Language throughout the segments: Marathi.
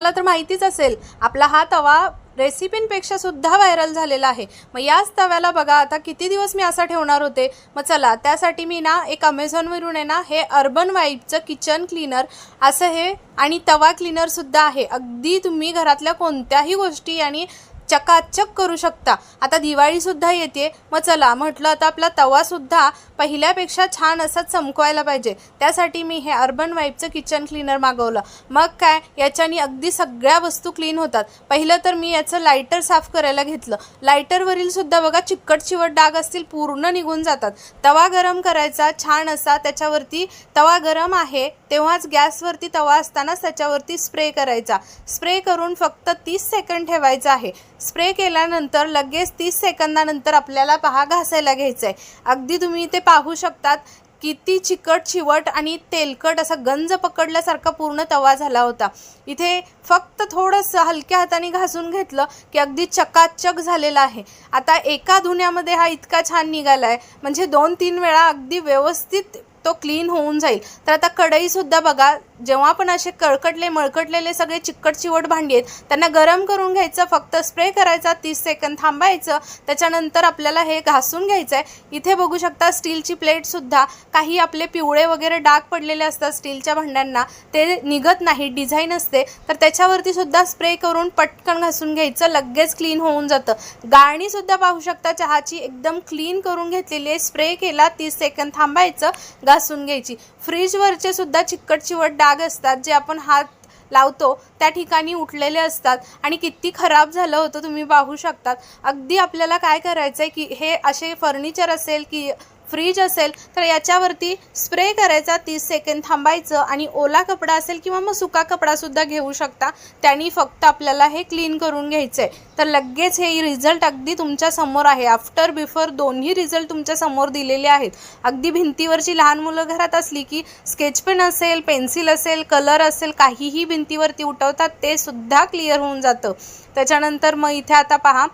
महाराष्ट्रातला तर माहितीच असेल, आपला हा तवा रेसिपींपेक्षा सुद्धा व्हायरल झालेला आहे। मग याच तव्याला बघा आता किती दिवस मी असा ठेवणार होते। मग चला त्यासाठी मी ना एक अमेझॉनवरून आहे ना हे अर्बन वाईबचं किचन क्लीनर असं हे आणि तवा क्लीनर सुद्धा आहे। अगदी तुम्ही घरातल्या कोणत्याही गोष्टी आणि चकाचक करू शकता। आता दिवाळी सुद्धा येते, मग चला म्हटलं आता आपला तवा सुद्धा पहिल्यापेक्षा छान असा चमकवायला पाहिजे, त्यासाठी मी हे अर्बन वाईबचं किचन क्लीनर मागवलं। मग काय याच्यानी अगदी सगळ्या वस्तू क्लीन होतात। पहिलं तर मी याचं लायटर साफ करायला घेतलं। लायटरवरील सुद्धा बघा चिकट चिवट डाग असतील पूर्ण निघून जातात। तवा गरम करायचा छान असा, त्याच्यावरती तवा गरम आहे तेव्हाच गॅसवरती तवा असतानाच त्याच्यावरती स्प्रे करायचा। स्प्रे करून फक्त 30 सेकंद ठेवायचं आहे। स्प्रे केल्यानंतर लगेच 30 सेकंदानंतर आपल्याला पहा घासायला घ्यायचं आहे। अगदी तुम्ही इथे पाहू शकतात किती चिकट चिवट आणि तेलकट असा गंज पकडल्यासारखा पूर्ण तवा झाला होता। इथे फक्त थोडंसं हलक्या हाताने घासून घेतलं की अगदी चकाचक झालेला आहे। आता एका धुण्यामध्ये हा इतका छान निघाला आहे, म्हणजे 2-3 वेळा अगदी व्यवस्थित तो क्लीन होऊन जाईल। तर आता कढई सुद्धा बघा, जेव्हा पण असे मळकटलेले सगळे चिकट चिवट भांडी आहेत त्यांना गरम करून घ्यायचं, फक्त स्प्रे करायचा, 30 सेकंद थांबायचं, त्याच्यानंतर आपल्याला हे घासून घ्यायचं आहे। इथे बघू शकता स्टीलची प्लेट सुद्धा, काही आपले पिवळे वगैरे डाग पडलेले असतात स्टीलच्या भांड्यांना, ते निघत नाही, डिझाईन असते, तर त्याच्यावरती सुद्धा स्प्रे करून पटकन घासून घ्यायचं, लगेच क्लीन होऊन जातं। गाळणी सुद्धा पाहू शकता चहाची एकदम क्लीन करून घेतलेली आहे। स्प्रे केला, 30 सेकंद थांबायचं, घासून घ्यायची। फ्रीजवरचे सुद्धा चिकट चिवट डाग असतात जे आपण हात लावतो त्या ठिकाणी उठलेले असतात आणि किती खराब झालं होतं तुम्ही पाहू शकतात। अगदी आपल्याला काय करायचं आहे की हे असे फर्निचर असेल की फ्रीज असेल तर याच्यावरती स्प्रे करायचा, 30 सेकंद थांबायचं आणि ओला कपडा असेल किंवा मग सुका कपडा सुद्धा घेऊ शकता, त्यांनी फक्त आपल्याला हे क्लीन करून घ्यायचं आहे। तर लगेच हे रिझल्ट अगदी तुमच्या समोर आहे। आफ्टर बिफोर दोन्ही रिझल्ट तुमच्या समोर दिलेले आहेत। अगदी भिंतीवरची लहान मुलं घरात असली की स्केच पेन असेल, पेन्सिल असेल, कलर असेल, काहीही भिंतीवरती उठवतात ते सुद्धा क्लिअर होऊन जातं। त्याच्यानंतर मग इथे आता पहा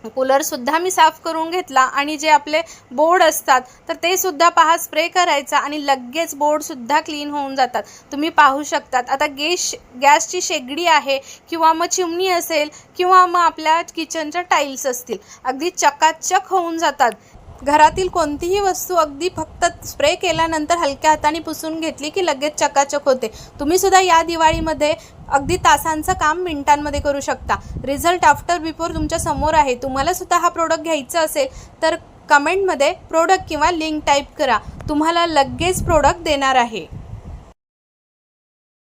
कूलर सुद्धा मी साफ करून घेतला आणि जे आपले बोर्ड असतात तर ते सुद्धा पहा स्प्रे करायचा आणि लगेच बोर्ड सुद्धा क्लीन होऊन जातात। तुम्ही पाहू शकतात आता गॅसची शेगडी आहे किंवा मग चिमणी असेल किंवा मग आपल्या किचनच्या टाईल्स असतील, अगदी चकाचक होऊन जातात। घरातील कोणतीही वस्तू अगदी फक्त स्प्रे केल्यानंतर हलक्या हाताने पुसून घेतली की लगेच चकाचक होते। तुम्ही सुद्धा या दिवाळीमध्ये अगदी तासांचं काम मिनिटांमध्ये करू शकता। रिझल्ट आफ्टर बिफोर तुमच्या समोर आहे। तुम्हाला सुद्धा हा प्रोडक्ट घ्यायचा असेल तर कमेंटमध्ये प्रोडक्ट किंवा लिंक टाईप करा, तुम्हाला लगेच प्रोडक्ट देणार आहे।